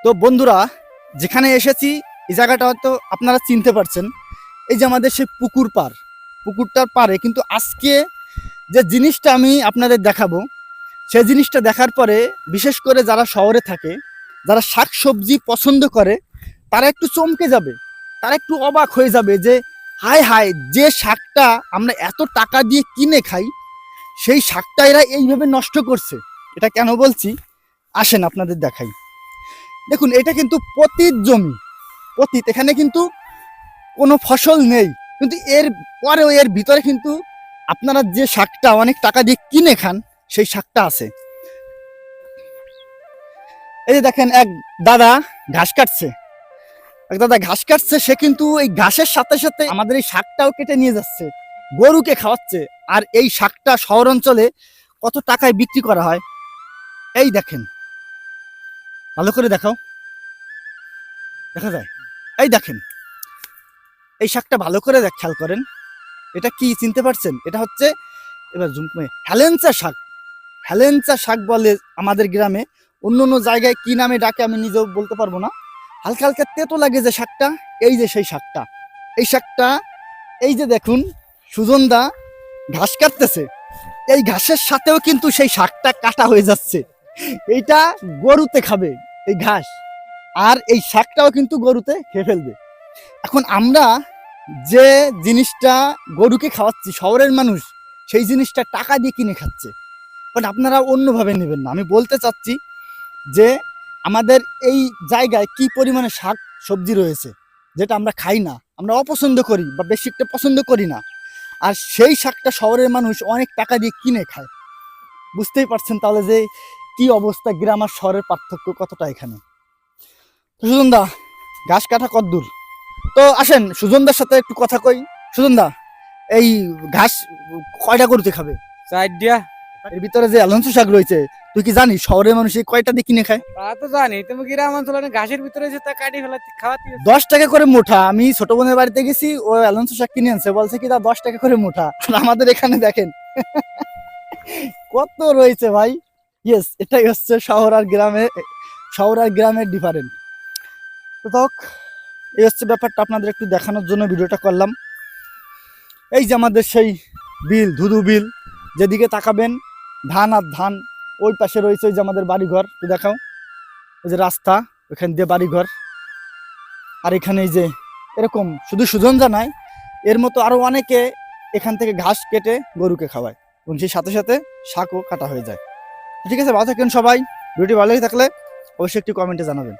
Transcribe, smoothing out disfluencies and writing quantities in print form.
তো বন্ধুরা, যেখানে এসেছি এই জায়গাটা হয়তো আপনারা চিনতে পারছেন। এই যে আমাদের সেই পুকুরটার পারে কিন্তু আজকে যে জিনিসটা আমি আপনাদের দেখাবো, সেই জিনিসটা দেখার পরে বিশেষ করে যারা শহরে থাকে, যারা শাকসবজি পছন্দ করে, তারা একটু চমকে যাবে, তারা একটু অবাক হয়ে যাবে যে হায় হায়, যে শাকটা আমরা এত টাকা দিয়ে কিনে খাই সেই শাকটা এরা এইভাবে নষ্ট করছে। এটা কেন বলছি, আসেন আপনাদের দেখাই। দেখুন, এটা কিন্তু পতিত জমি, পতিত, এখানে কিন্তু কোনো ফসল নেই, কিন্তু এর পরেও এর ভিতরে কিন্তু আপনারা যে শাকটা অনেক টাকা দিয়ে কিনে খান সেই শাকটা আছে। এই যে দেখেন, এক দাদা ঘাস কাটছে, সে কিন্তু এই ঘাসের সাথে সাথে আমাদের এই শাকটাও কেটে নিয়ে যাচ্ছে, গরুকে খাওয়াচ্ছে। আর এই শাকটা শহর অঞ্চলে কত টাকায় বিক্রি করা হয় এই দেখেন, ভালো করে দেখাও, দেখা যায়। এই দেখেন, এই শাকটা ভালো করে খেয়াল করেন, এটা কি চিনতে পারছেন? এটা হচ্ছে, এবার জুম করে, হেলেঞ্চা শাক। হেলেঞ্চা শাক বলে আমাদের গ্রামে, অন্য অন্য জায়গায় কি নামে ডাকে আমি নিজেও বলতে পারবো না। হালকা হালকা তেতো লাগে যে শাকটা, এই যে সেই শাকটা, এই শাকটা, এই যে দেখুন সুজনদা ঘাস কাটতেছে, এই ঘাসের সাথেও কিন্তু সেই শাকটা কাটা হয়ে যাচ্ছে। এইটা গরুতে খাবে এই ঘাস, আর এই শাকটাও কিন্তু গরুতে খেয়ে ফেলবে। এখন আমরা যে জিনিসটা গরুকে খাওয়াচ্ছি, শহরের মানুষ সেই জিনিসটা টাকা দিয়ে কিনে খাচ্ছে। বাট আপনারা অন্যভাবে নেবেন না। আমি বলতে চাচ্ছি যে আমাদের এই জায়গায় কি পরিমাণে শাক সবজি রয়েছে যেটা আমরা খাই না, আমরা অপছন্দ করি বা বেশি একটা পছন্দ করি না, আর সেই শাকটা শহরের মানুষ অনেক টাকা দিয়ে কিনে খায়। বুঝতেই পারছেন তাহলে যে কি অবস্থা, গ্রাম আর শহরের পার্থক্য কতটা এখানে। সুজনদা, ঘাস কাটা কদ্দূর? তো আসেন সুজনদার সাথে একটু কথা কই। সুজনদা, এই ঘাস কয়টা গরুতে খাবে? চারটা। এর ভিতরে যে অ্যালান্সো শাক রয়েছে, তুই কি জানিস শহরের মানুষ এই কয়টা দিয়ে কিনে খায়? তা তো জানি, তুমি গ্রাম অঞ্চলে ঘাসের ভিতরে যে তা কাটি ফেলাতে খাওয়াতে 10 টাকা করে মুঠা। আমি ছোট বোনের বাড়িতে গেছি, ও অ্যালান্সো শাক কিনে আনছে, বলছে কি তা 10 টাকা করে মুঠা। আর আমাদের এখানে দেখেন কত রয়েছে ভাই। ইয়েস, এটাই হচ্ছে শহর আর গ্রামের ডিফারেন্ট। তো তক, এই হচ্ছে ব্যাপারটা, আপনাদের একটু দেখানোর জন্য ভিডিওটা করলাম। এই যে আমাদের সেই বিল, ধুধু বিল, যেদিকে তাকাবেন ধান আর ধান। ওই পাশে রয়েছে ওই যে আমাদের বাড়িঘর, একটু দেখাও, ওই যে রাস্তা, ওইখান দিয়ে বাড়িঘর। আর এখানে এই যে এরকম শুধু সুজন জানায়, এর মতো আরো অনেকে এখান থেকে ঘাস কেটে গরুকে খাওয়ায়, এবং সেই সাথে সাথে শাকও কাটা হয়ে যায়। ঠিক আছে, ভালো থাকেন সবাই। ভিডিওটি ভালো লাগলে থাকলে অবশ্যই একটি কমেন্টে জানাবেন।